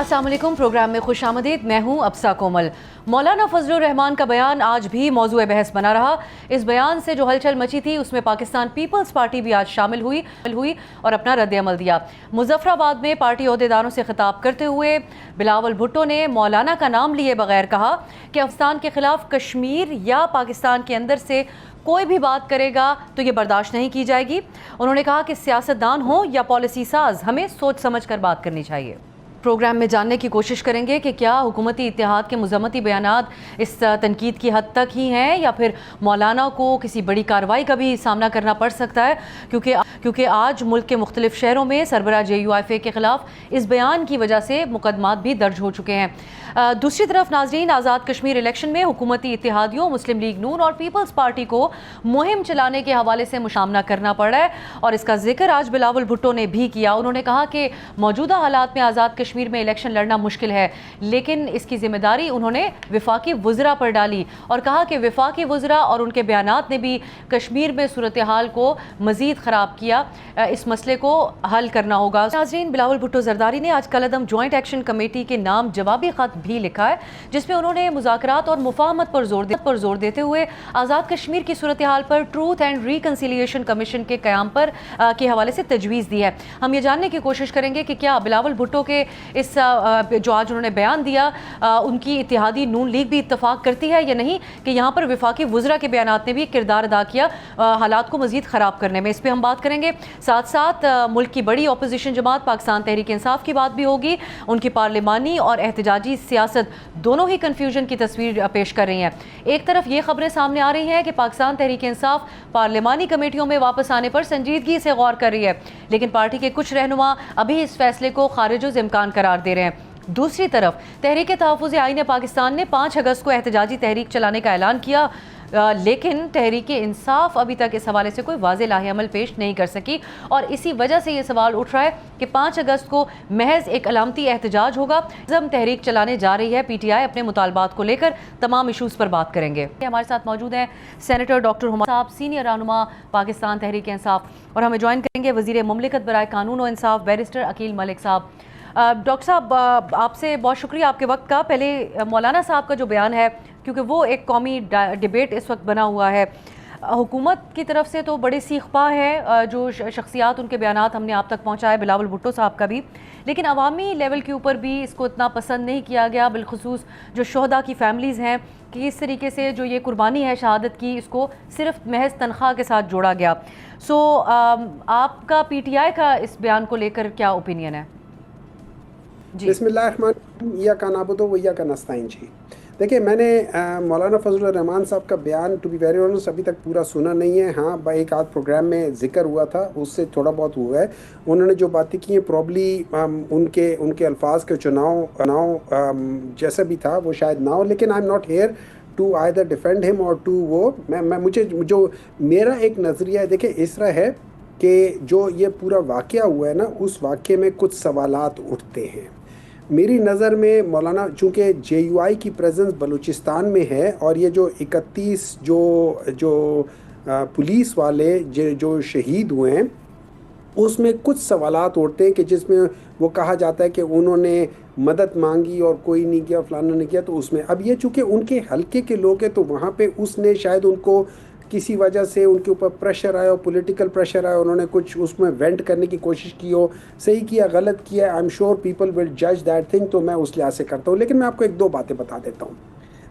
अस्सलाम वालेकुम। प्रोग्राम में खुश आमदीद। मैं हूँ अब्सा कोमल। मौलाना फजलुर रहमान का बयान आज भी मौजूए बहस बना रहा। इस बयान से जो हलचल मची थी उसमें पाकिस्तान पीपल्स पार्टी भी आज शामिल हुई और अपना रद्द-ए-अमल दिया। मुजफ्फराबाद में पार्टी ओहदेदारों से खिताब करते हुए बिलावल भुट्टो ने मौलाना का नाम लिए बगैर कहा कि अफगानिस्तान के खिलाफ कश्मीर या पाकिस्तान के अंदर से कोई भी बात करेगा तो ये बर्दाश्त नहीं की जाएगी। उन्होंने कहा कि सियासतदान हो या पॉलिसी साज, हमें सोच समझ कर बात करनी चाहिए। प्रोग्राम में जानने की कोशिश करेंगे कि क्या हुकूमती इत्तेहाद के मुज़म्मती बयानात इस तनकीद की हद तक ही हैं या फिर मौलाना को किसी बड़ी कार्रवाई का भी सामना करना पड़ सकता है, क्योंकि आज मुल्क के मुख्तलिफ शहरों में सरबराह JUIF के ख़िलाफ़ इस बयान की वजह से मुकदमात भी दर्ज हो चुके हैं। दूसरी तरफ नाज़रीन, आज़ाद कश्मीर इलेक्शन में हुकूमती इत्तेहादियों मुस्लिम लीग नून और पीपल्स पार्टी को मुहिम चलाने के हवाले से मुशामना करना पड़ा है और इसका जिक्र आज बिलावल भुट्टो ने भी किया। उन्होंने कहा कि मौजूदा हालात में आज़ाद कश्मीर में इलेक्शन लड़ना मुश्किल है, लेकिन इसकी जिम्मेदारी उन्होंने वफाकी वज़रा पर डाली और कहा कि वफाकी वज़रा और उनके बयानात ने भी कश्मीर में सूरत हाल को मज़ीद ख़राब किया। इस मसले को हल करना होगा। नाज़रीन, बिलावल भुट्टो ज़रदारी ने आज कलअदम जॉइंट एक्शन कमेटी के नाम जवाबी ख़त भी लिखा है, जिसमें उन्होंने मुज़ाकरात और मुफाहमत पर जोर देते हुए आज़ाद कश्मीर की सूरत हाल पर ट्रूथ एंड रिकन्सिलिएशन कमीशन के क़याम पर के हवाले से तजवीज़ दी है। हम ये जानने की कोशिश करेंगे कि क्या बिलावल भुट्टो के इस जो आज उन्होंने बयान दिया उनकी इत्तेहादी नून लीग भी इत्तफाक करती है या नहीं, कि यहाँ पर वफाकी वज़रा के बयानात ने भी किरदार अदा किया हालात को मज़ीद ख़राब करने में। इस पर हम बात करेंगे। साथ साथ मुल्क की बड़ी अपोजिशन जमात पाकिस्तान तहरीक इंसाफ की बात भी होगी। उनकी पार्लिमानी और एहतजाजी सियासत दोनों ही कन्फ्यूजन की तस्वीर पेश कर रही हैं। एक तरफ ये खबरें सामने आ रही हैं कि पाकिस्तान तहरीक इंसाफ पार्लिमानी कमेटियों में वापस आने पर संजीदगी से गौर कर रही है, लेकिन पार्टी के कुछ रहनुमा अभी इस फैसले को खारिज इम्कान करार दे रहे हैं। दूसरी तरफ तहरीक तहफ़्फ़ुज़ आईन पाकिस्तान ने 5 अगस्त को एहतजाजी तहरीक चलाने का ऐलान किया, लेकिन तहरीक इंसाफ अभी तक इस हवाले से कोई वाज़ेह लाहेअमल पेश नहीं कर सकी और इसी वजह से ये सवाल उठ रहा है कि 5 अगस्त को महज एक अलामती एहतजाज होगा। हम तहरीक चलाने जा रही है PTI अपने मुतालबात को लेकर। तमाम इशूज़ पर बात करेंगे। हमारे साथ मौजूद हैं सेनेटर डॉक्टर हुमा साहब, सीनियर रहनुमा पाकिस्तान तहरीक इंसाफ, और हमें ज्वाइन करेंगे वज़ीर मुमलिकत बराए कानून और इंसाफ बैरिस्टर अकील मलिक साहब। डॉक्टर साहब, आपसे बहुत शुक्रिया आपके वक्त का। पहले मौलाना साहब का जो बयान है, क्योंकि वो एक कौमी डिबेट इस वक्त बना हुआ है, हुकूमत की तरफ से तो बड़े सीखपा है जो शख्सियात उनके बयानात हमने आप तक पहुँचाए, बिलावल भुट्टो साहब का भी, लेकिन अवामी लेवल के ऊपर भी इसको इतना पसंद नहीं किया गया। बिलखुसूस जो शहदा की फैमिलीज़ हैं कि इस तरीके से जो ये कुर्बानी है शहादत की, इसको सिर्फ महज तनख्वाह के साथ जोड़ा गया। आपका PTI का इस बयान को लेकर क्या ओपिनियन है? बिस्मिल्लाहिर्रहमानिर्रहीम जी। देखिए, मैंने मौलाना फजलुर रहमान साहब का बयान टू बी वेरी ऑनेस्ट अभी तक पूरा सुना नहीं है। हाँ, एक आध प्रोग्राम में जिक्र हुआ था, उससे थोड़ा बहुत हुआ है। उन्होंने जो बातें की हैं प्रॉब्ली उनके अल्फाज के चुनाव जैसा भी था वो शायद ना हो, लेकिन I am not here to either defend him और टू मुझे जो मेरा एक नज़रिया है, देखिए इस तरह है कि जो ये पूरा वाक़या हुआ है ना, उस वाक़े में कुछ सवालात उठते हैं। मेरी नज़र में मौलाना, चूँकि JUI की प्रेजेंस बलूचिस्तान में है और ये जो 31 जो पुलिस वाले जो शहीद हुए हैं, उसमें कुछ सवालात उठते हैं कि जिसमें वो कहा जाता है कि उन्होंने मदद मांगी और कोई नहीं किया, फलाना नहीं किया। तो उसमें अब ये चूँकि उनके हल्के के लोग हैं, तो वहाँ पे उसने शायद उनको किसी वजह से उनके ऊपर प्रेशर आया, पॉलिटिकल प्रेशर आया, उन्होंने कुछ उसमें वेंट करने की कोशिश की हो। सही किया, गलत किया, I am sure people will जज दैट थिंग, तो मैं उस लिहाज से करता हूँ। लेकिन मैं आपको 1-2 बातें बता देता हूँ।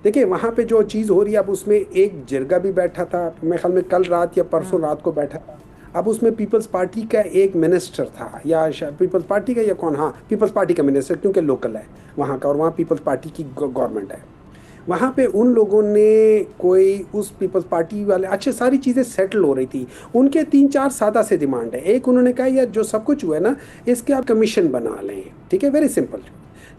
देखिए, वहाँ पे जो चीज़ हो रही है, अब उसमें एक जिरगा भी बैठा था, मेरे ख्याल में कल रात या परसों रात को बैठा था। अब उसमें पीपल्स पार्टी का एक मिनिस्टर था, या पीपल्स पार्टी का या कौन, हाँ पीपल्स पार्टी का मिनिस्टर, क्योंकि लोकल है वहाँ का और वहाँ पीपल्स पार्टी की गवर्नमेंट है। वहाँ पे उन लोगों ने कोई उस पीपल्स पार्टी वाले, अच्छे सारी चीज़ें सेटल हो रही थी। उनके 3-4 सादा से डिमांड है। एक, उन्होंने कहा यार जो सब कुछ हुआ है ना, इसके आप कमीशन बना लें, ठीक है, वेरी सिंपल।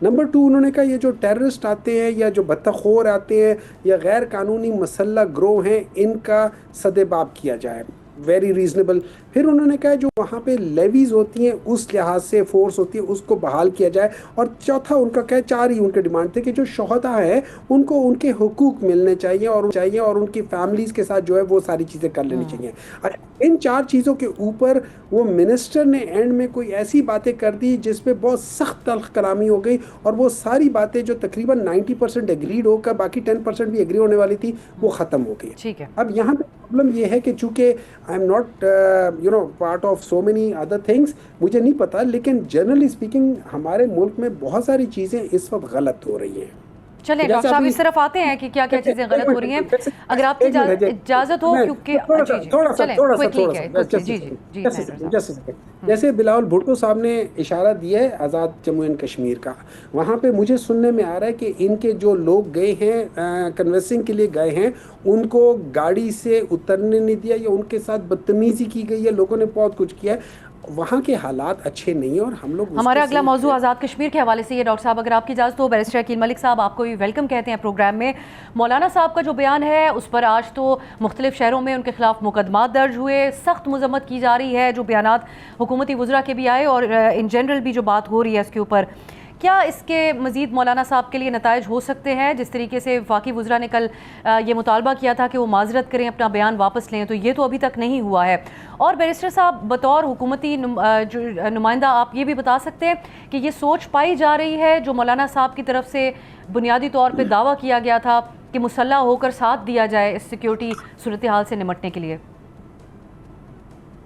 नंबर 2, उन्होंने कहा ये जो टेररिस्ट आते हैं या जो बदतखोर आते हैं या गैर कानूनी मसल्ला ग्रोह हैं, इनका सदेबाब किया जाए। Very reasonable. फिर उन्होंने कहा जो वहाँ पे लेवीज होती हैं उस लिहाज से फोर्स होती है उसको बहाल किया जाए। और चौथा उनका क्या, 4 ही उनके डिमांड थे कि जो शोहदा है उनको उनके हुकूक मिलने चाहिए और उनकी फैमिलीज के साथ जो है वो सारी चीज़ें कर लेनी चाहिए। इन 4 चीज़ों के ऊपर वो मिनिस्टर ने एंड में कोई ऐसी बातें कर दी जिस पे बहुत सख्त तल्ख कलामी हो गई, और वो सारी बातें जो तकरीबन 90% एग्रीड होकर बाकी 10% भी एग्री होने वाली थी वो ख़त्म हो गई। ठीक है। अब यहाँ पे प्रॉब्लम ये है कि चूंकि आई am not part of so many other things, मुझे नहीं पता, लेकिन जनरली स्पीकिंग हमारे मुल्क में बहुत सारी चीज़ें इस वक्त गलत हो रही हैं। चलिए डॉक्टर साहब इस तरफ आते हैं कि क्या क्या चीजें गलत हो रही हैं, अगर आपकी इजाजत हो, क्योंकि जैसे बिलावल भुट्टो साहब ने इशारा दिया है आज़ाद जम्मू एंड कश्मीर का, वहाँ पे मुझे सुनने में आ रहा है कि इनके जो लोग गए हैं कन्वेंसिंग के लिए गए हैं उनको गाड़ी से उतरने नहीं दिया या उनके साथ बदतमीजी की गई है, लोगों ने बहुत कुछ किया है, वहाँ के हालात अच्छे नहीं है। और हम लोग हमारा अगला मौजू आज़ाद कश्मीर के हवाले से ये डॉक्टर साहब अगर आपकी इजाज़त हो, बैरिस्टर अकील मलिक साहब आपको भी वेलकम कहते हैं प्रोग्राम में। मौलाना साहब का जो बयान है उस पर आज तो मुख्तलिफ शहरों में उनके खिलाफ मुकदमा दर्ज हुए, सख्त मजम्मत की जा रही है, जो बयानात हुकूमती वज़रा के भी आए और इन जनरल भी जो बात हो रही है इसके ऊपर, क्या इसके मज़ीद मौलाना साहब के लिए नताइज हो सकते हैं? जिस तरीके से वफाकी वज़रा ने कल ये मुतालबा किया था कि वो माजरत करें, अपना बयान वापस लें, तो ये तो अभी तक नहीं हुआ है। और बैरिस्टर साहब बतौर हुकूमती नुमाइंदा आप ये भी बता सकते हैं कि ये सोच पाई जा रही है जो मौलाना साहब की तरफ से बुनियादी तौर पर दावा किया गया था कि मुसल्लह होकर साथ दिया जाए इस सिक्योरिटी सूरत हाल से निमटने के लिए?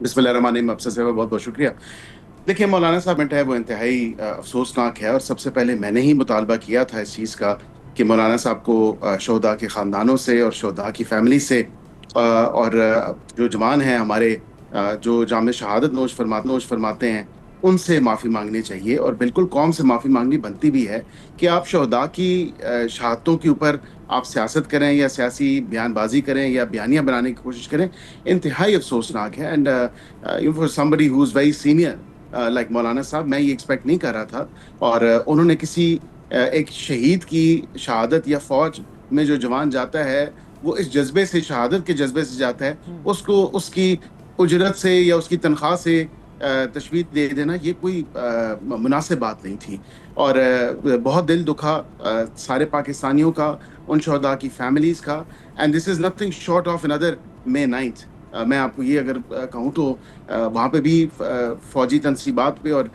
बिस्मिल्लाहिर्रहमानिर्रहीम, अफसर साहब बहुत बहुत शुक्रिया। देखिए, मौलाना साहब है वो इंतहाई अफसोसनाक है, और सबसे पहले मैंने ही मुतालबा किया था इस चीज़ का कि मौलाना साहब को शोहदा के ख़ानदानों से और शोहदा की फैमिली से और जो जवान हैं हमारे जो जाम शहादत नोश फरमाते हैं उनसे माफ़ी मांगनी चाहिए, और बिल्कुल कौम से माफ़ी मांगनी बनती भी है कि आप शोहदा की शहादतों के ऊपर आप सियासत करें या सियासी बयानबाजी करें या बयानियाँ बनाने की कोशिश करें, इंतहाई अफसोसनाक है। And for somebody who is very senior like मौलाना साहब, मैं ये एक्सपेक्ट नहीं कर रहा था, और उन्होंने किसी एक शहीद की शहादत या फौज में जो जवान जाता है वो इस जज्बे से, शहादत के जज्बे से जाता है, उसको उसकी उजरत से या उसकी तनख्वाह से तशवीश दे देना ये कोई मुनासिब बात नहीं थी। और बहुत दिल दुखा सारे पाकिस्तानियों का, उन शोहदा की फैमिलीज़ का, and this is nothing short of another May 9th। मैं आपको ये अगर कहूँ तो वहाँ पे भी फ़ौजी तनसीबात पे और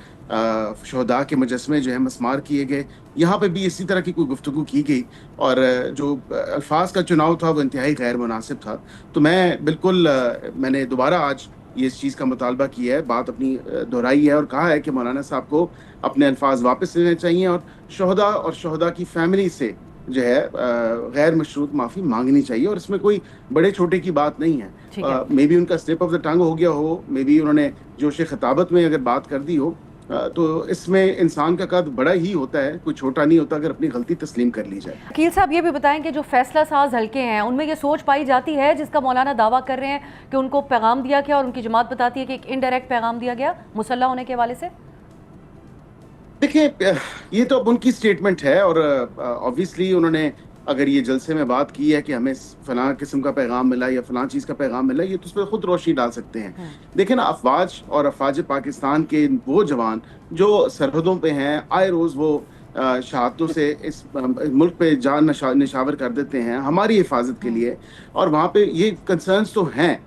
शोहदा के मुजस्मे जो है मस्मार किए गए, यहाँ पे भी इसी तरह की कोई गुफ्तगू की गई, और जो अल्फाज का चुनाव था वो इंतहाई गैर मुनासिब था। तो मैं बिल्कुल मैंने दोबारा आज ये इस चीज़ का मुतालबा किया है, बात अपनी दोहराई है और कहा है कि मौलाना साहब को अपने अल्फाज वापस लेने चाहिए और शोहदा की फैमिली से जो है गैर मशरूत माफ़ी मांगनी चाहिए, और इसमें कोई बड़े छोटे की बात नहीं है। मे बी उनका स्लिप ऑफ द टंग हो गया हो, मे बी उन्होंने जोश खिताबत में अगर बात कर दी हो, तो इसमें इंसान का कद बड़ा ही होता है, कोई छोटा नहीं होता अगर अपनी गलती तस्लीम कर ली जाए। अकील साहब ये भी बताएं कि जो फैसला साज हल्के हैं उनमें ये सोच पाई जाती है जिसका मौलाना दावा कर रहे हैं कि उनको पैगाम दिया गया, और उनकी जमात बताती है कि एक इनडायरेक्ट पैगाम दिया गया मुसल्ला होने के हवाले से? देखिए, ये तो अब उनकी स्टेटमेंट है, और ऑब्वियसली उन्होंने अगर ये जलसे में बात की है कि हमें फलां किस्म का पैगाम मिला या फलां चीज़ का पैगाम मिला, ये तो उस पर खुद रोशनी डाल सकते हैं। देखिए ना, अफवाज और अफवाज पाकिस्तान के वो जवान जो सरहदों पे हैं, आए रोज़ वो शहादतों से इस मुल्क पे जान निशावर कर देते हैं हमारी हिफाजत के लिए, और वहाँ पे ये कंसर्न्स तो हैं,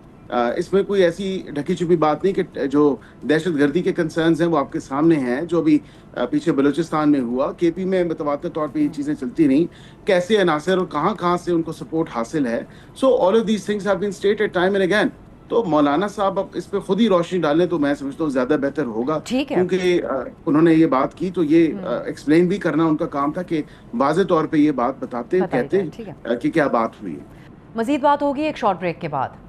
इसमें कोई ऐसी ढकी छुपी बात नहीं कि जो दहशतगर्दी के कंसर्न्स हैं वो आपके सामने हैं। जो भी पीछे बलूचिस्तान में हुआ, केपी में मुतवातिर तौर पे ये चीज़ें चलती रहीं, कैसे अनासर और कहाँ से उनको सपोर्ट हासिल है। So all of these things have been stated time and again. तो मौलाना साहब अब इस पे खुद ही रोशनी डालें तो मैं समझता हूँ ज़्यादा बेहतर होगा, क्योंकि उन्होंने ये बात की तो ये एक्सप्लेन भी करना उनका काम था कि वाज़े तौर पर ये बात कहते कि क्या बात हुई। मज़ीद बात होगी एक शॉर्ट ब्रेक के बाद।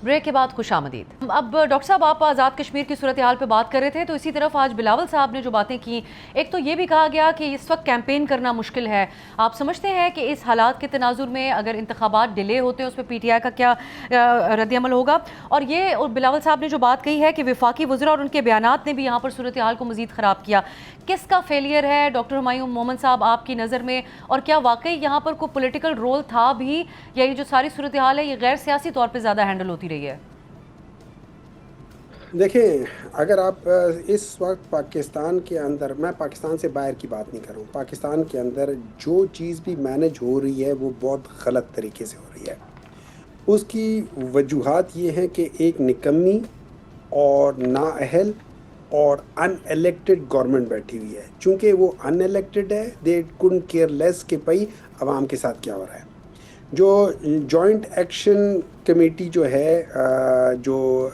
ब्रेक के बाद खुश आमदीद। अब डॉक्टर साहब, आप आज़ाद कश्मीर की सूरत हाल पे बात कर रहे थे, तो इसी तरफ आज बिलावल साहब ने जो बातें की, एक तो ये भी कहा गया कि इस वक्त कैंपेन करना मुश्किल है। आप समझते हैं कि इस हालात के तनाजुर में अगर इंतखाबात डिले होते हैं उस पर PTI का क्या रद्दअमल होगा? और बिलावल साहब ने जो बात कही है कि वफाकी वज़रा और उनके बयानात ने भी यहाँ पर सूरत हाल को मज़ीद ख़राब किया, किसका फेलियर है डॉक्टर हुमायूं मोहम्मद साहब आपकी नज़र में? और क्या वाकई यहाँ पर कोई पॉलिटिकल रोल था भी, या ये जो सारी सूरत हाल है ये गैर सियासी तौर पर ज़्यादा हैंडल होती रही है? देखें, अगर आप इस वक्त पाकिस्तान के अंदर, मैं पाकिस्तान से बाहर की बात नहीं कर रहा हूँ, पाकिस्तान के अंदर जो चीज़ भी मैनेज हो रही है वो बहुत गलत तरीके से हो रही है। उसकी वजूहात ये हैं कि एक निकम्मी और नाअहल और अनएलेक्टेड गवर्नमेंट बैठी हुई है। चूँकि वो अनएलेक्टेड है, दे कुडंट केयर लेस कि भाई अवाम के साथ क्या हो रहा है। जो जॉइंट एक्शन कमेटी जो है, जो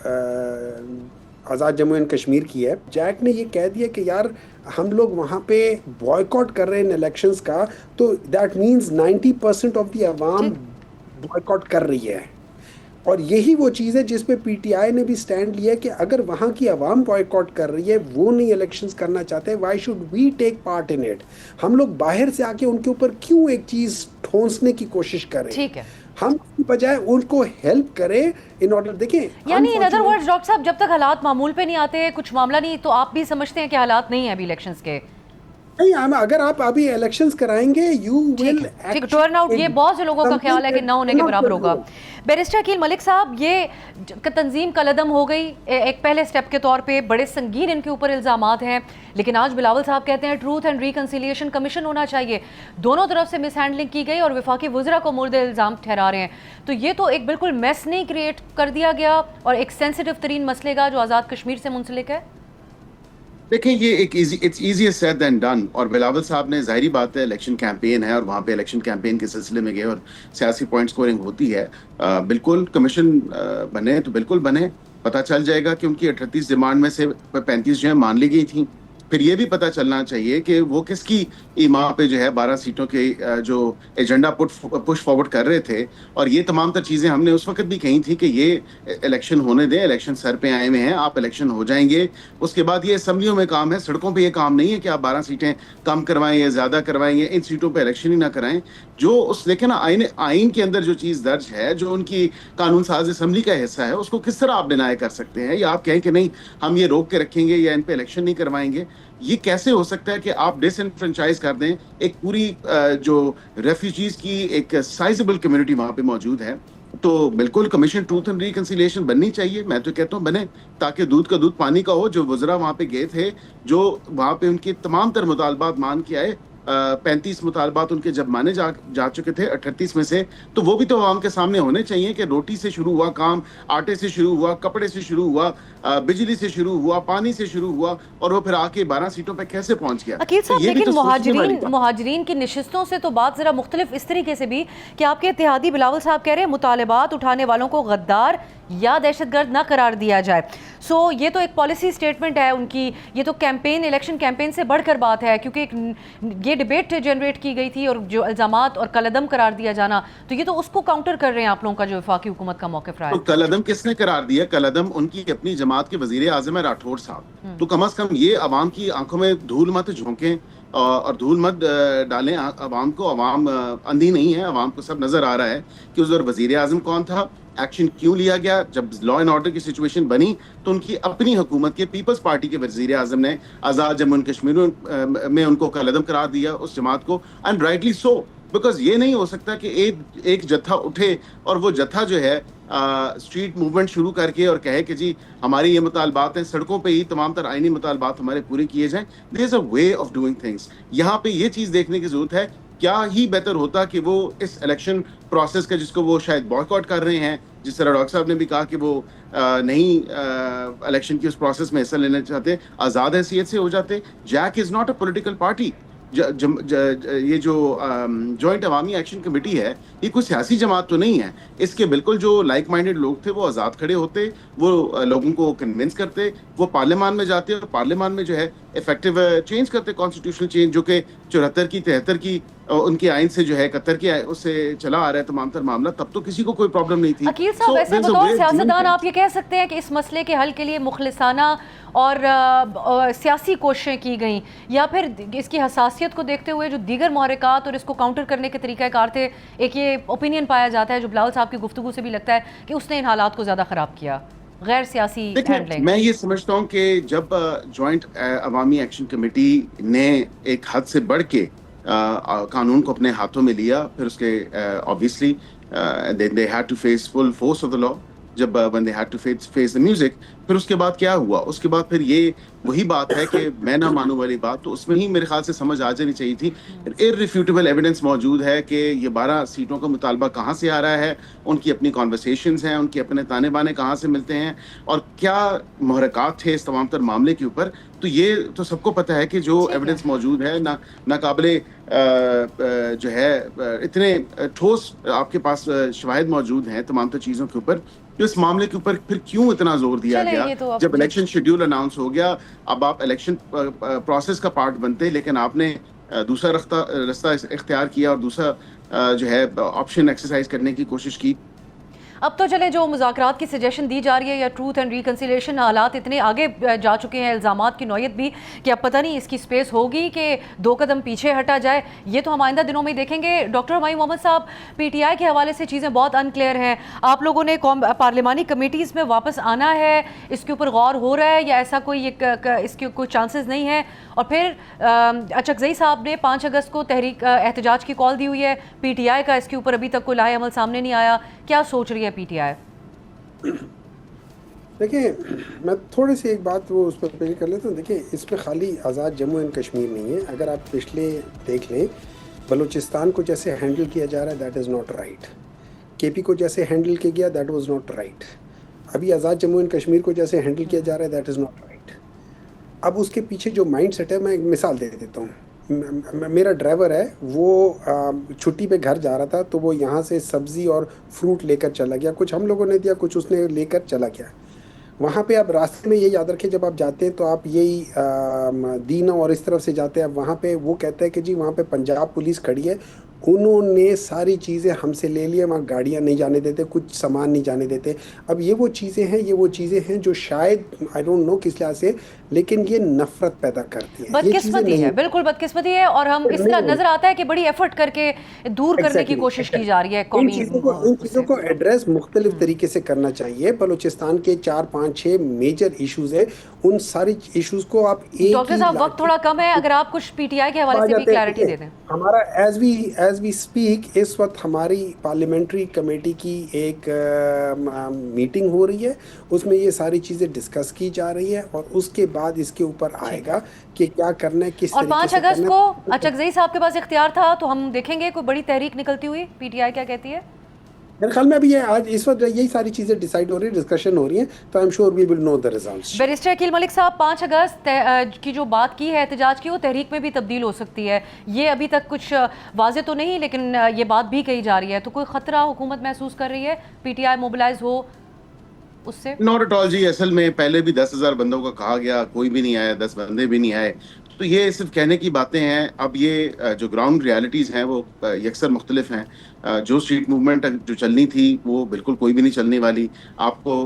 आज़ाद जम्मू एंड कश्मीर की है, जैक ने ये कह दिया कि यार हम लोग वहाँ पे बॉयकॉट कर रहे हैं इलेक्शंस का, तो that means 90% of the Awam boycott कर रही है। और यही वो चीज़ है जिस पे PTI ने भी स्टैंड लिया कि अगर वहाँ की आवाम बॉयकॉट कर रही है, वो नहीं इलेक्शंस करना चाहते, why should we take part in it? हम लोग बाहर से आके उनके ऊपर क्यों एक चीज़ ठोंसने की कोशिश करें? ठीक है, हम इसकी बजाय उनको हेल्प करें इन ऑर्डर। देखें, यानी इन अदर वर्ड्स डॉक्टर साहब, जब तक हालात मामूल पे नहीं आते, कुछ मामला नहीं, तो आप भी समझते हैं कि हालात नहीं है अभी इलेक्शंस के? नहीं, अगर आप अभी इलेक्शंस कराएंगे, यू विल ठीक, टर्न आउट ये बहुत से लोगों का ख्याल है कि ना होने के बराबर होगा। बैरिस्टर अकील मलिक साहब, ये तंजीम कलअदम हो गई एक पहले स्टेप के तौर पे, बड़े संगीन इनके ऊपर इल्ज़ामात हैं, लेकिन आज बिलावल साहब कहते हैं ट्रूथ एंड रिकन्सिलिएशन कमीशन होना चाहिए। दोनों तरफ से मिस हैंडलिंग की गई और वफाकी वज़रा को मुर्द इल्ज़ाम ठहरा रहे हैं, तो ये तो एक बिल्कुल मेस नहीं क्रिएट कर दिया गया और एक सेंसिटिव तरीन मसले का जो आज़ाद कश्मीर से मुंसलिक है? देखें, ये एक it's easier said than done. और बिलावल साहब ने, जाहिर बात है इलेक्शन कैंपेन है और वहाँ पे इलेक्शन कैंपेन के सिलसिले में गए और सियासी पॉइंट स्कोरिंग होती है। बिल्कुल कमीशन बने तो बिल्कुल बने, पता चल जाएगा कि उनकी 38 डिमांड में से 35 जो है मान ली गई थी। फिर ये भी पता चलना चाहिए कि वो किसकी ईमा पे जो है 12 सीटों के जो एजेंडा पुश फॉरवर्ड कर रहे थे। और ये तमाम तर चीज़ें हमने उस वक्त भी कही थी कि ये इलेक्शन होने दें, इलेक्शन सर पे आए हुए हैं, आप इलेक्शन हो जाएंगे। उसके बाद ये असम्बलियों में काम है, सड़कों पे ये काम नहीं है कि आप 12 सीटें कम करवाएं या ज़्यादा करवाएंगे, इन सीटों पे इलेक्शन ही ना कराएं। जो उस लेकिन आइन के अंदर जो चीज़ दर्ज है, जो उनकी कानून साज असम्बली का हिस्सा है, उसको किस तरह आप डिनाई कर सकते हैं? या आप कहें कि नहीं हम ये रोक के रखेंगे या इन पे इलेक्शन नहीं करवाएंगे? ये कैसे हो सकता है कि आप डिसएनफ्रेंचाइज कर दें एक पूरी जो रेफ्यूजीज की एक साइजेबल कम्युनिटी वहां पे मौजूद है? तो बिल्कुल कमीशन ट्रूथ एंड रिकन्सिलिएशन बननी चाहिए। मैं तो कहता हूँ बने, ताकि दूध का दूध पानी का हो। जो वज़रा वहां पे गए थे, जो वहां पे उनके तमाम तर मुतालबात मान के आए, 35 मुतालबात उनके जब माने जा चुके थे 38 में से, तो वो भी तो आवाम के सामने होने चाहिए कि रोटी से शुरू हुआ काम, आटे से शुरू हुआ, कपड़े से शुरू हुआ, बिजली से शुरू हुआ, पानी से शुरू हुआ, और वो फिर आके 12 सीटों पे कैसे पहुंच गया? अकील साहब, लेकिन मुहाजिरीन की नशिस्तों से तो बात जरा मुख्तलिफ इस तरीके से भी कि आपके इत्तेहादी बिलावल साहब कह रहे हैं मुतालबात उठाने वालों को गद्दार या दहशतगर्द ना करार दिया जाए। सो ये तो एक पॉलिसी स्टेटमेंट है उनकी, ये तो कैंपेन, इलेक्शन कैंपेन से बढ़कर बात है, क्योंकि ये डिबेट जनरेट की गई थी और जो इल्ज़ामात और कलअदम करार दिया जाना, तो ये तो उसको काउंटर कर रहे हैं आप लोगों का जो वफाकी हुकूमत का मौक़िफ़ रहा है। तो कलअदम किसने करार दिया? कलअदम उनकी अपनी जमात के वज़ीर आज़म है राठौड़ साहब। तो कम से कम ये अवाम की आंखों में धूल मत झोंकें और धूल मत डालें अवाम को। अवाम अंधी नहीं है, अवाम को सब नजर आ रहा है कि उस दौर वज़ीर आज़म कौन था, एक्शन क्यों लिया गया। जब लॉ एंड ऑर्डर की सिचुएशन बनी तो उनकी अपनी हुकूमत के पीपल्स पार्टी के वज़ीर आज़म ने आज़ाद जम्मू एंड कश्मीर में उनको कलअदम करार दिया, उस जमात को, एंड राइटली सो। बिकॉज ये नहीं हो सकता कि एक जत्था उठे और वो जत्था जो है स्ट्रीट मूवमेंट शुरू करके और कहे कि जी हमारी ये मुतालबात हैं, सड़कों पे ही तमाम तर आईनी मुतालबात हमारे पूरे किए जाएं। There is a way of doing things. यहाँ पे ये चीज़ देखने की जरूरत है, क्या ही बेहतर होता कि वो इस इलेक्शन प्रोसेस का, जिसको वो शायद बॉयकॉट कर रहे हैं, जिस तरह डॉक्टर साहब ने भी कहा कि वो नहीं इलेक्शन की उस प्रोसेस में हिस्सा लेना चाहते, आज़ाद हैसियत से हो जाते। JAC is not a political party. ये जो जॉइंट अवामी एक्शन कमेटी है, ये कोई सियासी जमात तो नहीं है। इसके बिल्कुल जो लाइक माइंडेड लोग थे वो आज़ाद खड़े होते, वो लोगों को कन्विंस करते, वो पार्लियामान में जाते और पार्लियामान में जो है इफेक्टिव चेंज करते, कॉन्स्टिट्यूशनल चेंज, जो कि 74 की 73 की ان کے آئین سے جو ہے قطر کے اس سے چلا آ رہا ہے تمام تر معاملہ, تب تو کسی کو کوئی پرابلم نہیں تھی. عقیل صاحب ایسے بطور سیاستدان آپ یہ کہہ سکتے ہیں کہ اس مسئلے کے حل کے لیے مخلصانہ اور سیاسی کوششیں کی گئیں, یا پھر اس کی حساسیت کو دیکھتے ہوئے جو دیگر محرکات اور اس کو کاؤنٹر کرنے کے طریقہ کار تھے, ایک یہ اوپینین پایا جاتا ہے جو بلاول صاحب کی گفتگو سے بھی لگتا ہے کہ اس نے ان حالات کو زیادہ خراب کیا, غیر سیاسی ہینڈلنگ. میں یہ سمجھتا ہوں کہ جب جوائنٹ عوامی ایکشن کمیٹی نے ایک حد سے بڑھ کے قانون کو اپنے ہاتھوں میں لیا, پھر اس کے obviously they had to face full force of the law, جب when they had to face the music, پھر اس کے بعد کیا ہوا, اس کے بعد پھر یہ وہی بات ہے کہ میں نہ مانوں والی بات, تو اس میں ہی میرے خیال سے سمجھ آ جانی چاہیے تھی. irrefutable ایویڈنس موجود ہے کہ یہ 12 سیٹوں کا مطالبہ کہاں سے آ رہا ہے, ان کی اپنی کانورسیشنز ہیں, ان کے اپنے تانے بانے کہاں سے ملتے ہیں, اور کیا محرکات تھے اس تمام تر معاملے کے اوپر. تو یہ تو سب کو پتہ ہے کہ جو ایویڈنس موجود ہے نہ قابل جو ہے اتنے ٹھوس آپ کے پاس شواہد موجود ہیں تمام تر چیزوں کے اوپر, جو اس معاملے کے اوپر پھر کیوں اتنا زور دیا گیا جب الیکشن شیڈیول اناؤنس ہو گیا. اب آپ الیکشن پروسیس کا پارٹ بنتے, لیکن آپ نے دوسرا رستہ اختیار کیا اور دوسرا جو ہے آپشن ایکسرسائز کرنے کی کوشش کی. اب تو چلیں جو مذاکرات کی سجیشن دی جا رہی ہے یا ٹروتھ اینڈ ریکنسیلیشن, حالات اتنے آگے جا چکے ہیں, الزامات کی نوعیت بھی, کہ اب پتہ نہیں اس کی سپیس ہوگی کہ 2 قدم پیچھے ہٹا جائے. یہ تو ہم آئندہ دنوں میں دیکھیں گے. ڈاکٹر ہمایوں محمد صاحب, پی ٹی آئی کے حوالے سے چیزیں بہت انکلیئر ہیں. آپ لوگوں نے پارلیمانی کمیٹیز میں واپس آنا ہے, اس کے اوپر غور ہو رہا ہے یا ایسا کوئی اس کے کوئی چانسز نہیں ہے؟ اور پھر اچکزئی صاحب نے 5 اگست کو تحریک احتجاج کی کال دی ہوئی ہے, پی ٹی آئی کا اس کے اوپر ابھی تک کوئی لائحہ عمل سامنے نہیں آیا. کیا سوچ رہی ہے پی ٹی آئی؟ دیکھیں, میں تھوڑی سی ایک بات وہ اس پر پیش کر لیتا ہوں. دیکھیں, اس میں خالی آزاد جموں اینڈ کشمیر نہیں ہے. اگر آپ پچھلے دیکھ لیں, بلوچستان کو جیسے ہینڈل کیا جا رہا ہے دیٹ از ناٹ رائٹ, کے پی کو جیسے ہینڈل کیا گیا دیٹ واز ناٹ رائٹ, ابھی آزاد جموں اینڈ کشمیر کو جیسے ہینڈل کیا جا رہا ہے دیٹ از ناٹ رائٹ. اب اس کے پیچھے جو مائنڈ سیٹ ہے, میں ایک مثال دے دیتا ہوں. میرا ڈرائیور ہے, وہ چھٹی پہ گھر جا رہا تھا, تو وہ یہاں سے سبزی اور فروٹ لے کر چلا گیا. کچھ ہم لوگوں نے دیا, کچھ اس نے لے کر چلا گیا. وہاں پہ آپ راستے میں یہ یاد رکھیں, جب آپ جاتے ہیں تو آپ یہی دینا اور اس طرف سے جاتے ہیں. اب وہاں پہ وہ کہتا ہے کہ جی وہاں پہ پنجاب پولیس کھڑی ہے, انہوں نے ساری چیزیں ہم سے لے لیے, وہاں گاڑیاں نہیں جانے دیتے, کچھ سامان نہیں جانے دیتے. اب یہ وہ چیزیں ہیں جو شاید آئی ڈونٹ نو کس لحاظ سے, لیکن یہ نفرت پیدا کرتی ہیں. بدقسمتی ہے, بالکل بدقسمتی ہے, اور ہم اس طرح نظر آتا ہے کہ بڑی ایفرٹ کر کے دور کرنے کی کوشش کی جا رہی ہے. ان چیزوں کو ایڈریس مختلف طریقے سے کرنا چاہیے. بلوچستان کے 4 5 6 میجر ایشوز ہیں, ان ساری ایشوز کو آپ ڈاکٹر صاحب وقت تھوڑا کم ہے, اگر آپ کچھ پی ٹی آئی کے حوالے سے بھی کلیئرٹی دے دیں. ہمارا ایز وی اسپیک اس وقت ہماری پارلیمنٹری کمیٹی کی ایک میٹنگ ہو رہی ہے, اس میں یہ ساری چیزیں ڈسکس کی جا رہی ہے, اور اس کے بعد اس کے اوپر آئے گا کہ کیا کرنا ہے, کس طریقے سے. اور 5 اگست کو اچکزئی صاحب کے پاس اختیار تھا, تو ہم دیکھیں گے کوئی بڑی تحریک نکلتی ہوئی. پی ٹی آئی کیا کہتی ہے؟ میرے خیال میں ابھی یہ آج اس وقت یہی ساری چیزیں ڈیسائیڈ ہو رہی ہیں, ڈسکشن ہو رہی ہیں, تو I'm sure we will know the results. Barrister Aqeel Malik صاحب, 5 اگست کی جو بات کی ہے احتجاج کی, وہ تحریک میں بھی تبدیل ہو سکتی ہے. یہ ابھی تک کچھ واضح تو نہیں, لیکن یہ بات بھی کہی جا رہی ہے. تو کوئی خطرہ حکومت محسوس کر رہی ہے پی ٹی آئی موبلائز ہو اس سے؟ ناٹ ایٹ آل جی. اصل میں پہلے بھی 10,000 بندوں کا کہا گیا, کوئی بھی نہیں آیا, 10 بندے بھی نہیں آئے. تو یہ صرف کہنے کی باتیں ہیں. اب یہ جو گراؤنڈ ریالٹیز ہیں وہ یکسر مختلف ہیں. جو اسٹریٹ موومنٹ جو چلنی تھی وہ بالکل کوئی بھی نہیں چلنے والی. آپ کو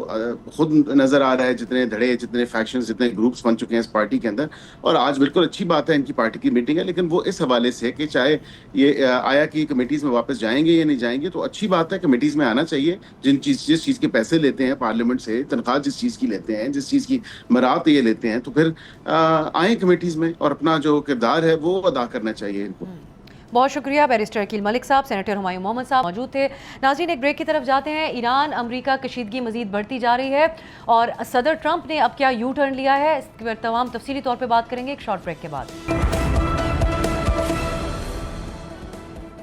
خود نظر آ رہا ہے جتنے دھڑے, جتنے فیکشنز, جتنے گروپس بن چکے ہیں اس پارٹی کے اندر. اور آج بالکل اچھی بات ہے, ان کی پارٹی کی میٹنگ ہے, لیکن وہ اس حوالے سے کہ چاہے یہ آیا کہ کمیٹیز میں واپس جائیں گے یا نہیں جائیں گے, تو اچھی بات ہے کمیٹیز میں آنا چاہیے. جس چیز کے پیسے لیتے ہیں پارلیمنٹ سے, تنخواہ جس چیز کی لیتے ہیں, جس چیز کی مراعات یہ لیتے ہیں, تو پھر آئیں کمیٹیز میں, اور اپنا جو کردار ہے وہ ادا کرنا چاہیے ان کو. بہت شکریہ بیرسٹر عقیل ملک صاحب. سینیٹر ہمایوں محمد صاحب موجود تھے. ناظرین, ایک بریک کی طرف جاتے ہیں. ایران امریکہ کشیدگی مزید بڑھتی جا رہی ہے, اور صدر ٹرمپ نے اب کیا یو ٹرن لیا ہے, اس پر تمام تفصیلی طور پہ بات کریں گے ایک شارٹ بریک کے بعد.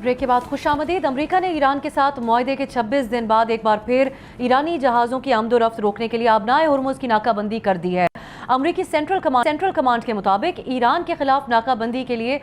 بریک کے بعد خوش آمدید. امریکہ نے ایران کے ساتھ معاہدے کے 26 دن بعد ایک بار پھر ایرانی جہازوں کی آمد و رفت روکنے کے لیے آبنائے ہرمز کی ناکہ بندی کر دی ہے. امریکی سینٹرل کمانڈ کے مطابق ایران کے خلاف ناکہ بندی کے لیے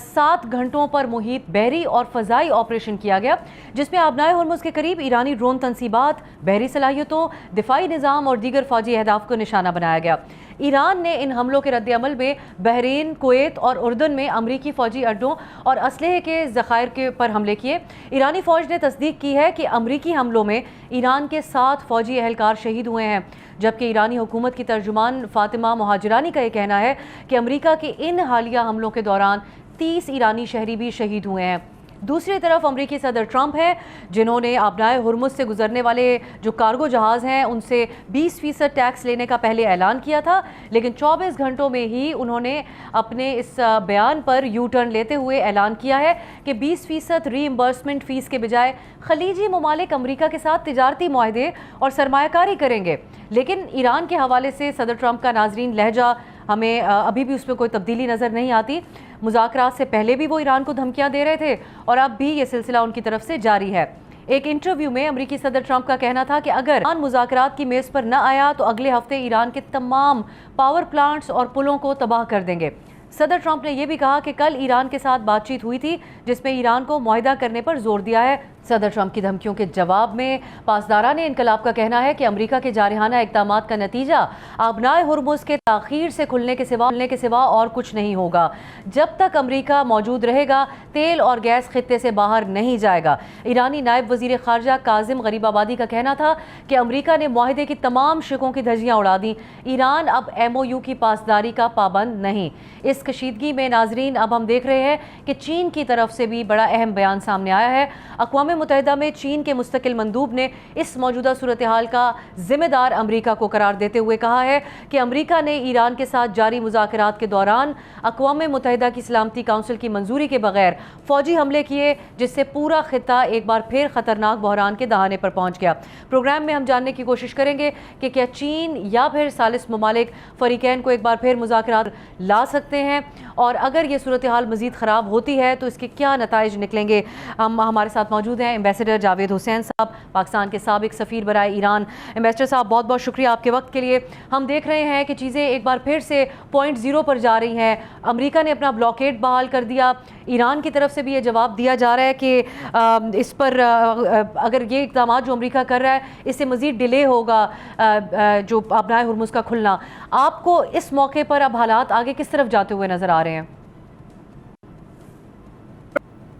7 گھنٹوں پر محیط بحری اور فضائی آپریشن کیا گیا, جس میں آبنائے ہرمز کے قریب ایرانی ڈرون تنصیبات, بحری صلاحیتوں, دفاعی نظام اور دیگر فوجی اہداف کو نشانہ بنایا گیا. ईरान ने इन हमलों के रद्द-ए-अमल में बहरीन, कुवैत और उर्दन में अमरीकी फ़ौजी अड्डों और असलहे के ज़खायर के पर हमले किए। ईरानी फ़ौज ने तस्दीक की है कि अमरीकी हमलों में ईरान के 7 फ़ौजी एहलकार शहीद हुए हैं, जबकि ईरानी हुकूमत की तर्जुमान फ़ातिमा मुहाजिरानी का ये कहना है कि अमरीका के इन हालिया हमलों के दौरान 30 ईरानी शहरी भी शहीद हुए हैं। दूसरी तरफ अमरीकी सदर ट्रंप हैं, जिन्होंने आबनाए हुर्मुज़ से गुजरने वाले जो कार्गो जहाज़ हैं उनसे 20% टैक्स लेने का पहले ऐलान किया था, लेकिन 24 घंटों में ही उन्होंने अपने इस बयान पर यू टर्न लेते हुए ऐलान किया है कि 20% रीइम्बर्समेंट फ़ीस के बजाय खलीजी ममालिक अमरीका के साथ तिजारती मुआहदे और सरमायाकारी करेंगे। लेकिन ईरान के हवाले से सदर ट्रंप का नाजरीन लहजा हमें अभी भी उसमें कोई तब्दीली नज़र नहीं आती। मुज़ाकरात से पहले भी वो ईरान को धमकियां दे रहे थे और अब भी ये सिलसिला उनकी तरफ से जारी है। एक इंटरव्यू में अमरीकी सदर ट्रंप का कहना था कि अगर ईरान मुज़ाकरात की मेज़ पर न आया तो अगले हफ्ते ईरान के तमाम पावर प्लांट्स और पुलों को तबाह कर देंगे। सदर ट्रंप ने यह भी कहा कि कल ईरान के साथ बातचीत हुई थी जिसमें ईरान को मुआहदा करने पर जोर दिया है। सदर ट्रंप की धमकियों के जवाब में पासदारान इनकलाब का कहना है कि अमरीका के जारहाना इक़दाम का नतीजा आबनाए हुर्मुज़ के ताख़ीर से खुलने के सिवा और कुछ नहीं होगा। जब तक अमरीका मौजूद रहेगा तेल और गैस खित्ते से बाहर नहीं जाएगा। ईरानी नायब वज़ीर ख़ारजा काज़िम गरीबाबादी का कहना था कि अमरीका ने मुआहदे की तमाम शिकों की धज्जियाँ उड़ा दी। ईरान अब MOU की पासदारी का पाबंद नहीं। इस कशीदगी में नाजरीन अब हम देख रहे हैं कि चीन की तरफ से भी बड़ा अहम बयान सामने आया है। अक़वाम मुत्तहिदा में चीन के मुस्तकिल मंदूब ने इस मौजूदा सूरत हाल का जिम्मेदार अमरीका को करार देते हुए कहा है कि अमरीका ने ईरान के साथ जारी मुज़ाकरात के दौरान अक़वाम मुत्तहिदा की सलामती काउंसिल की मंजूरी के बगैर फ़ौजी हमले किए, जिससे पूरा खित्ता एक बार फिर ख़तरनाक बहरान के दहाने पर पहुँच गया। प्रोग्राम में हम जानने की कोशिश करेंगे कि क्या चीन या फिर सालिस ममालिक फ़रीक़ैन को एक बार फिर मुज़ाकरात ला सकते हैं, और अगर ये सूरत हाल मज़ीद ख़राब होती है तो इसके क्या नताइज निकलेंगे। हमारे साथ मौजूद हैं एम्बेसडर जावेद हुसैन साहब, पाकिस्तान के साबिक सफ़ीर बराए ईरान। एम्बेसडर साहब, बहुत बहुत शुक्रिया आपके वक्त के लिए। हम देख रहे हैं कि चीज़ें एक बार फिर से पॉइंट ज़ीरो पर जा रही हैं। अमेरिका ने अपना ब्लॉकेड बहाल कर दिया। ईरान की तरफ से भी ये जवाब दिया जा रहा है कि इस पर अगर ये इक़दाम जो अमेरिका कर रहा है इससे मज़ीद डिले होगा जो आबनाए हुर्मुज़ का खुलना। आपको इस मौके पर अब हालात आगे किस तरफ जाते हुए नज़र आ रहे हैं?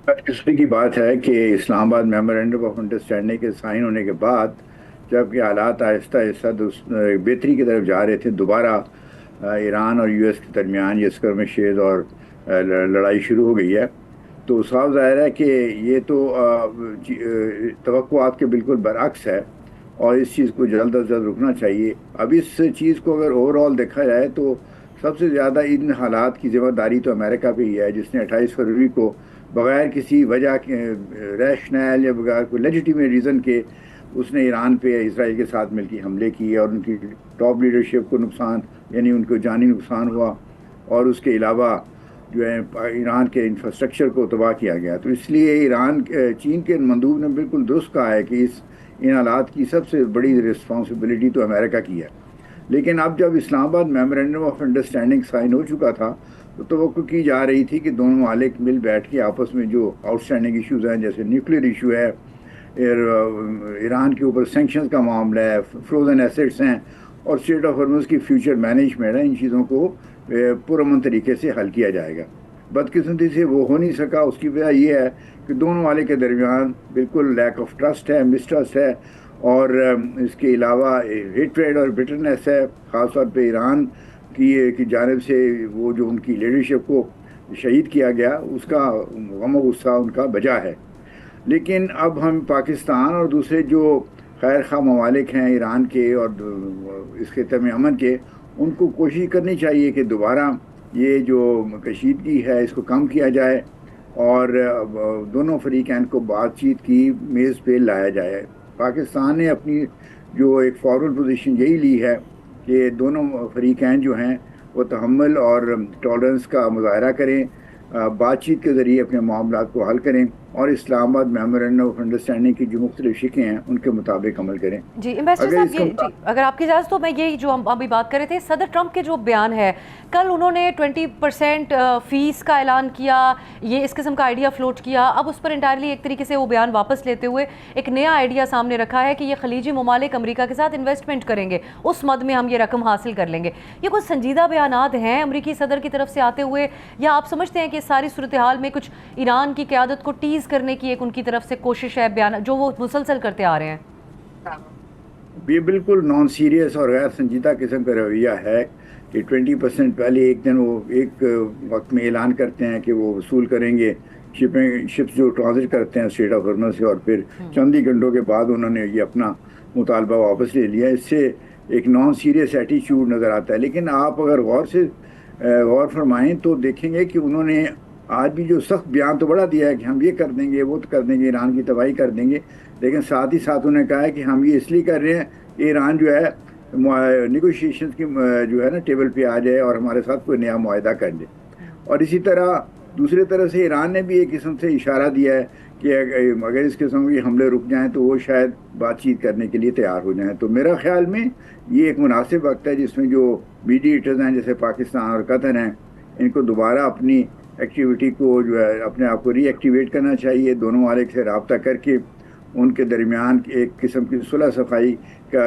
किस्मत की बात है कि इस्लामाबाद मेमोरेंडम ऑफ अंडरस्टैंडिंग के साइन होने के बाद जबकि हालात आहिस्ता आहिस्ता बेहतरी की तरफ जा रहे थे, दोबारा ईरान और US के दरमियान ये स्कर्मिशेज और लड़ाई शुरू हो गई है, तो साफ ज़ाहिर है कि ये तो तवक्कुआत के बिल्कुल बरअक्स है और इस चीज़ को जल्द अज जल्द रुकना चाहिए। अब इस चीज़ को अगर ओवरऑल देखा जाए तो सबसे ज़्यादा इन हालात की ज़िम्मेदारी तो अमेरिका पे ही है, जिसने 28 फरवरी को बग़ैर किसी वजह के रैशनल या बगैर कोई लेजिटिमेट रीज़न के उसने ईरान पे इसराइल के साथ मिलकर हमले किए और उनकी टॉप लीडरशिप को नुकसान, यानी उनको जानी नुकसान हुआ, और उसके अलावा जो है ईरान के इंफ्रास्ट्रक्चर को तबाह किया गया। तो इसलिए चीन के मंदूब ने बिल्कुल दुरुस्त कहा है कि इन हालात की सबसे बड़ी रिस्पॉन्सिबिलिटी तो अमेरिका की है। लेकिन अब जब Islamabad memorandum of understanding sign हो चुका था तो तवक्को की जा रही थी कि दोनों मालिक मिल बैठ के आपस में जो आउटस्टैंडिंग इश्यूज़ हैं, जैसे न्यूक्लियर इशू है, ईरान के ऊपर सेंक्शंस का मामला है, फ्रोजन एसेट्स हैं और स्ट्रेट ऑफ हॉर्मुज़ की फ्यूचर मैनेजमेंट है, इन चीज़ों को पुरअमन तरीके से हल किया जाएगा। बदकिस्मती से वो हो नहीं सका। उसकी वजह ये है कि दोनों मालिक के दरमियान बिल्कुल लैक ऑफ ट्रस्ट है, मिसट्रस्ट है, और इसके अलावा हेट्रेड और बिटरनेस है, ख़ासतौर पे ईरान की जानिब से वो जो उनकी लीडरशिप को शहीद किया गया उसका गम गुस्सा उनका बजा है। लेकिन अब हम पाकिस्तान और दूसरे जो खैर खा ममालिक हैं ईरान के और इस खित्ते में अमन के, उनको कोशिश करनी चाहिए कि दोबारा ये जो कशीदगी है इसको कम किया जाए और दोनों फरीकैन को बातचीत की मेज़ पे लाया जाए। पाकिस्तान ने अपनी जो एक फॉरवर्ड पोजीशन यही ली है कि दोनों फरीकैन जो हैं वो तहम्मुल और टॉलरेंस का मुज़ाहरा करें, बातचीत के ज़रिए अपने मामलात को हल करें اور اسلام آباد میمورینڈم آف انڈرسٹینڈنگ کی جو مختلف شکیں ہیں ان کے مطابق عمل کریں. جی ایمبیسڈر صاحب جی اگر آپ کی اجازت تو میں یہی جو ہم ابھی بات کر رہے تھے، صدر ٹرمپ کے جو بیان ہے کل انہوں نے 20% فیس کا اعلان کیا، یہ اس قسم کا آئیڈیا فلوٹ کیا، اب اس پر انٹائرلی ایک طریقے سے وہ بیان واپس لیتے ہوئے ایک نیا آئیڈیا سامنے رکھا ہے کہ یہ خلیجی ممالک امریکہ کے ساتھ انویسٹمنٹ کریں گے، اس مد میں ہم یہ رقم حاصل کر لیں گے. یہ کچھ سنجیدہ بیانات ہیں امریکی صدر کی طرف سے آتے ہوئے، یا آپ سمجھتے ہیں کہ ساری صورتحال میں کچھ ایران کی قیادت کو ٹیز کرنے کی ایک ان کی طرف سے کوشش ہے، بیان جو وہ مسلسل کرتے آ رہے ہیں؟ یہ بالکل نان سیریس اور غیر سنجیدہ قسم کا رویہ ہے کہ 20% پہلے ایک دن وہ ایک وقت میں اعلان کرتے ہیں کہ وہ وصول کریں گے شپس جو ٹرانزٹ کرتے ہیں اسٹریٹ آف ہارمز سے، اور پھر چند ہی گھنٹوں کے بعد انہوں نے یہ اپنا مطالبہ واپس لے لیا. اس سے ایک نان سیریس ایٹیچیوڈ نظر آتا ہے. لیکن آپ اگر غور فرمائیں تو دیکھیں گے کہ انہوں نے آج بھی جو سخت بیان تو بڑا دیا ہے کہ ہم یہ کر دیں گے، وہ کر دیں گے، ایران کی تباہی کر دیں گے، لیکن ساتھ ہی ساتھ انہوں نے کہا ہے کہ ہم یہ اس لیے کر رہے ہیں کہ ایران جو ہے نیگوشیشنز کی جو ہے نا ٹیبل پہ آ جائے اور ہمارے ساتھ کوئی نیا معاہدہ کر لے. اور اسی طرح دوسری طرف سے ایران نے بھی ایک قسم سے اشارہ دیا ہے کہ اگر اس قسم کے حملے رک جائیں تو وہ شاید بات چیت کرنے کے لیے تیار ہو جائیں. تو میرا خیال میں یہ ایک مناسب وقت ہے جس میں جو میڈیٹرز ہیں جیسے پاکستان اور قطر ہیں، ان کو دوبارہ اپنی ایکٹیویٹی کو جو ہے اپنے آپ کو ری ایکٹیویٹ کرنا چاہیے. دونوں ممالک سے رابطہ کر کے ان کے درمیان ایک قسم کی صلح صفائی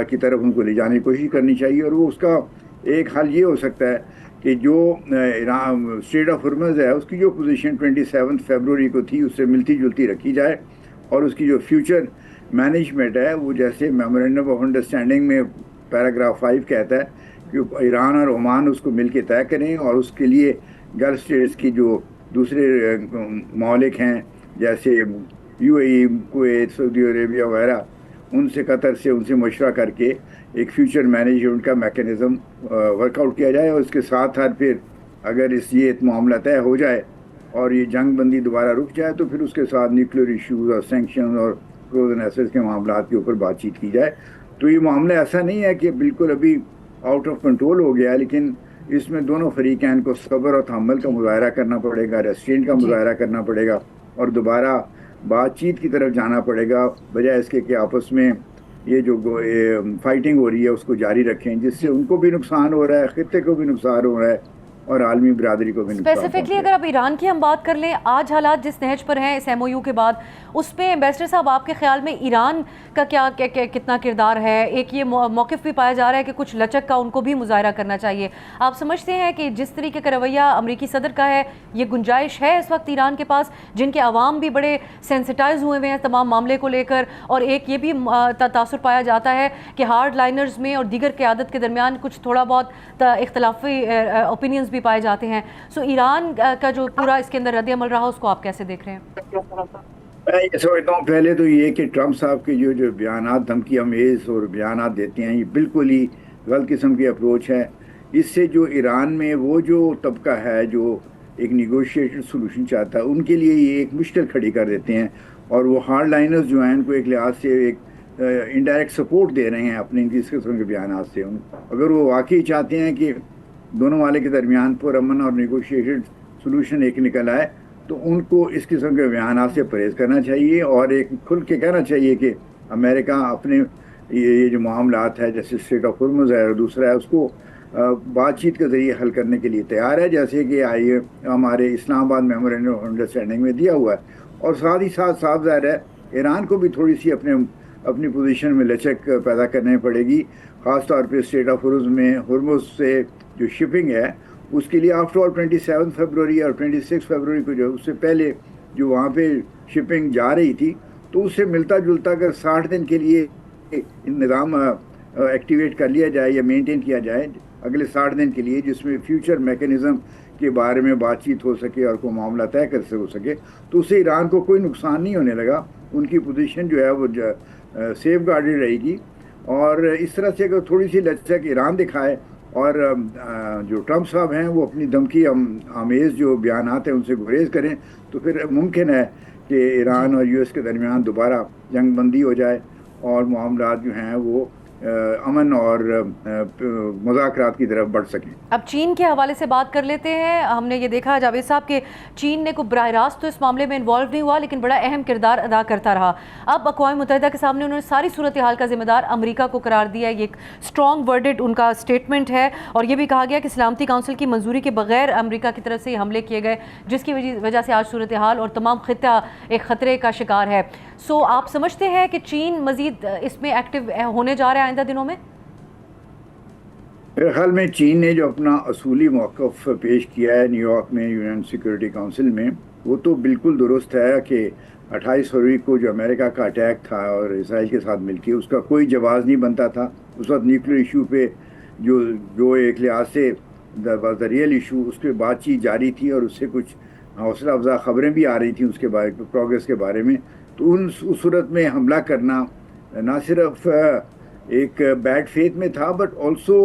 کی طرف ان کو لے جانے کی کوشش کرنی چاہیے. اور وہ اس کا ایک حل یہ ہو سکتا ہے کہ جو ایران اسٹریٹ آف ہارمز ہے اس کی جو پوزیشن 27 فیبروری کو تھی اس سے ملتی جلتی رکھی جائے، اور اس کی جو فیوچر مینجمنٹ ہے وہ جیسے میمورینڈم آف انڈرسٹینڈنگ میں پیراگراف 5 کہتا ہے کہ ایران اور عمان اس کو مل کے طے کریں، اور اس کے لیے گلف اسٹیٹس کی جو دوسرے ممالک ہیں جیسے یو اے ای، کویت، سعودی عربیہ وغیرہ، ان سے قطر سے ان سے مشورہ کر کے ایک فیوچر مینجمنٹ کا میکینزم ورک آؤٹ کیا جائے. اور اس کے ساتھ پھر اگر یہ معاملہ طے ہو جائے اور یہ جنگ بندی دوبارہ رک جائے تو پھر اس کے ساتھ نیوکلیر ایشوز اور سینکشن اور فروزن ایسیڈز کے معاملات کے اوپر بات چیت کی جائے. تو یہ معاملہ ایسا نہیں ہے کہ بالکل ابھی آؤٹ آف کنٹرول ہو گیا ہے، لیکن اس میں دونوں فریقین کو صبر اور تحمل کا مظاہرہ کرنا پڑے گا، ریسٹرینٹ کا مظاہرہ کرنا پڑے گا، اور دوبارہ بات چیت کی طرف جانا پڑے گا، بجائے اس کے کہ آپس میں یہ جو فائٹنگ ہو رہی ہے اس کو جاری رکھیں، جس سے ان کو بھی نقصان ہو رہا ہے، خطے کو بھی نقصان ہو رہا ہے، اور عالمی برادری کو بھی نقصان. اسپیسیفکلی اگر اب ایران کی ہم بات کر لیں، آج حالات جس نہج پر ہیں اس MOU کے بعد، اس پہ ایمبیسڈر صاحب آپ کے خیال میں ایران کا کتنا کردار ہے؟ ایک یہ موقف بھی پایا جا رہا ہے کہ کچھ لچک کا ان کو بھی مظاہرہ کرنا چاہیے. آپ سمجھتے ہیں کہ جس طریقے کا رویہ امریکی صدر کا ہے یہ گنجائش ہے اس وقت ایران کے پاس، جن کے عوام بھی بڑے سینسٹائز ہوئے ہیں تمام معاملے کو لے کر، اور ایک یہ بھی تاثر پایا جاتا ہے کہ ہارڈ لائنرز میں اور دیگر قیادت کے درمیان کچھ تھوڑا بہت اختلافی اوپینینز بھی پائے جاتے ہیں. سو ایران کا جو پورا اس کے اندر رد عمل رہا اس کو آپ کیسے دیکھ رہے ہیں؟ میں یہ سمجھتا ہوں پہلے تو یہ کہ ٹرمپ صاحب کے جو بیانات دھمکی امیز اور بیانات دیتے ہیں یہ بالکل ہی غلط قسم کی اپروچ ہے. اس سے جو ایران میں وہ جو طبقہ ہے جو ایک نیگوشیٹڈ سولوشن چاہتا ہے ان کے لیے یہ ایک مشکل کھڑی کر دیتے ہیں، اور وہ ہارڈ لائنرز جو ہیں ان کو ایک لحاظ سے ایک انڈائریکٹ سپورٹ دے رہے ہیں اپنے اس قسم کے بیانات سے. اگر وہ واقعی چاہتے ہیں کہ دونوں والے کے درمیان پرامن اور نیگوشیٹڈ سولوشن ایک نکل آئے تو ان کو اس قسم کے بیانات سے پرہیز کرنا چاہیے، اور ایک کھل کے کہنا چاہیے کہ امریکہ اپنے یہ جو معاملات ہے جیسے اسٹریٹ آف ہارمز ہے اور دوسرا ہے اس کو بات چیت کے ذریعے حل کرنے کے لیے تیار ہے، جیسے کہ ہمارے اسلام آباد میمورینڈم آف انڈرسٹینڈنگ میں دیا ہوا ہے. اور ساتھ ہی ساتھ صاف ظاہر ہے ایران کو بھی تھوڑی سی اپنی پوزیشن میں لچک پیدا کرنی پڑے گی، خاص طور پہ اسٹریٹ آف ہارمز سے جو شپنگ ہے اس کے لیے آفٹر آل 27 فیبروری اور 26 فیبروری کو جو اس سے پہلے جو وہاں پہ شپنگ جا رہی تھی تو اس سے ملتا جلتا اگر 60 دن کے لیے نظام ایکٹیویٹ کر لیا جائے یا مینٹین کیا جائے اگلے 60 دن کے لیے، جس میں فیوچر میکینزم کے بارے میں بات چیت ہو سکے اور کوئی معاملہ طے کر ہو سکے، تو اس سے ایران کو کوئی نقصان نہیں ہونے لگا. ان کی پوزیشن جو ہے وہ سیف گارڈڈ رہے گی. اور اس طرح سے اگر تھوڑی سی لچک ایران دکھائے اور جو ٹرمپ صاحب ہیں وہ اپنی دھمکی آمیز جو بیانات ہیں ان سے گریز کریں تو پھر ممکن ہے کہ ایران اور US کے درمیان دوبارہ جنگ بندی ہو جائے اور معاملات جو ہیں وہ امن اور مذاکرات کی طرف بڑھ سکیں۔ اب چین کے حوالے سے بات کر لیتے ہیں۔ ہم نے یہ دیکھا جاوید صاحب کہ چین نے کوئی براہ راست تو اس معاملے میں انوالو نہیں ہوا، لیکن بڑا اہم کردار ادا کرتا رہا۔ اب اقوام متحدہ کے سامنے انہوں نے ساری صورتحال کا ذمہ دار امریکہ کو قرار دیا ہے۔ یہ ایک اسٹرانگ ورڈڈ ان کا اسٹیٹمنٹ ہے، اور یہ بھی کہا گیا کہ سلامتی کونسل کی منظوری کے بغیر امریکہ کی طرف سے یہ حملے کیے گئے، جس کی وجہ سے آج صورتحال اور تمام خطہ ایک خطرے کا شکار ہے۔ سو آپ سمجھتے ہیں کہ چین مزید اس میں ایکٹیو ہونے جا رہا ہے آئندہ دنوں میں؟ میرے خیال میں چین نے جو اپنا اصولی موقف پیش کیا ہے نیو یارک میں یونین سیکورٹی کونسل میں، وہ تو بالکل درست ہے کہ 28 فروری کو جو امریکہ کا اٹیک تھا اور اسرائیل کے ساتھ مل کے، اس کا کوئی جواز نہیں بنتا تھا۔ اس وقت نیوکلیر ایشو پہ جو ایک لحاظ سے ریئل ایشو، اس پہ بات چیت جاری تھی، اور اس سے کچھ حوصلہ افزا خبریں بھی آ رہی تھیں اس کے بارے پروگریس کے بارے میں۔ تو اس صورت میں حملہ کرنا نہ صرف ایک بیڈ فیتھ میں تھا، but also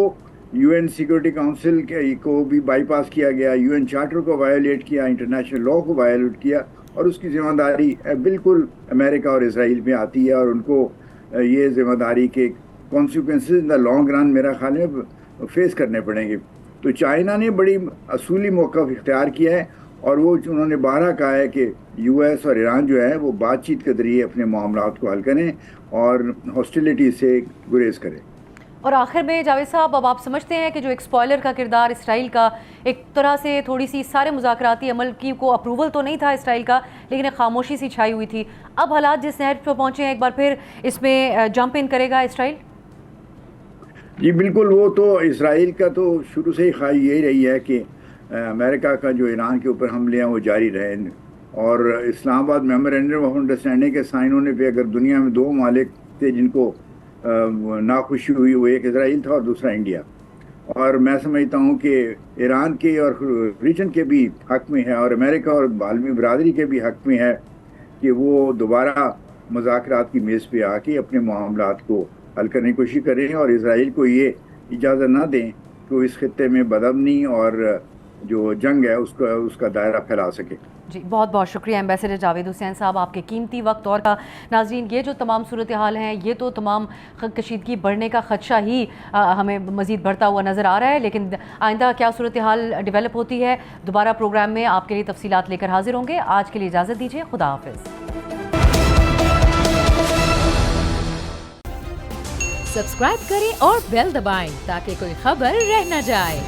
U N security council کو بھی بائی پاس کیا گیا، یو این چارٹر کو وائلیٹ کیا، انٹرنیشنل لا کو وائلیٹ کیا، اور اس کی ذمہ داری بالکل امریکہ اور اسرائیل میں آتی ہے، اور ان کو یہ ذمہ داری کے consequences in the long run میرا خیال میں فیس کرنے پڑیں گے۔ تو چائنا نے بڑی اصولی موقف اختیار کیا ہے، اور وہ انہوں نے بارہا کہا ہے کہ یو ایس اور ایران جو ہے وہ بات چیت کے ذریعے اپنے معاملات کو حل کریں اور ہاسٹیلیٹی سے گریز کریں۔ اور آخر میں جاوید صاحب، اب آپ سمجھتے ہیں کہ جو ایک اسپوائلر کا کردار اسرائیل کا ایک طرح سے تھوڑی سی سارے مذاکراتی عمل کی کو اپروول تو نہیں تھا اسرائیل کا، لیکن ایک خاموشی سی چھائی ہوئی تھی، اب حالات جس نہج پہ پہنچے ہیں ایک بار پھر اس میں جمپ ان کرے گا اسرائیل؟ جی بالکل، وہ تو اسرائیل کا تو شروع سے ہی خواہش یہی رہی ہے کہ امریکہ کا جو ایران کے اوپر حملے ہیں وہ جاری رہیں، اور اسلام آباد میمورینڈم آف انڈرسٹینڈنگ کے سائن ہونے پہ اگر دنیا میں دو ممالک تھے جن کو ناخوشی ہوئی، وہ ایک اسرائیل تھا اور دوسرا انڈیا، اور میں سمجھتا ہوں کہ ایران کے اور ریجن کے بھی حق میں ہے، اور امریکہ اور عالمی برادری کے بھی حق میں ہے کہ وہ دوبارہ مذاکرات کی میز پہ آ کے اپنے معاملات کو حل کرنے کی کوشش کریں، اور اسرائیل کو یہ اجازت نہ دیں کہ وہ اس خطے میں بدامنی اور جو جنگ ہے اس کا دائرہ پھیلا سکے۔ جی بہت بہت شکریہ ایمبیسڈر جاوید حسین صاحب، آپ کے قیمتی وقت اور کا۔ ناظرین، یہ جو تمام صورتحال ہیں، یہ تو تمام کشیدگی بڑھنے کا خدشہ ہی ہمیں مزید بڑھتا ہوا نظر آ رہا ہے، لیکن آئندہ کیا صورتحال ڈیولپ ہوتی ہے، دوبارہ پروگرام میں آپ کے لیے تفصیلات لے کر حاضر ہوں گے۔ آج کے لیے اجازت دیجیے، خدا حافظ۔ سبسکرائب کریں اور بیل دبائیں تاکہ کوئی خبر رہ نہ جائے۔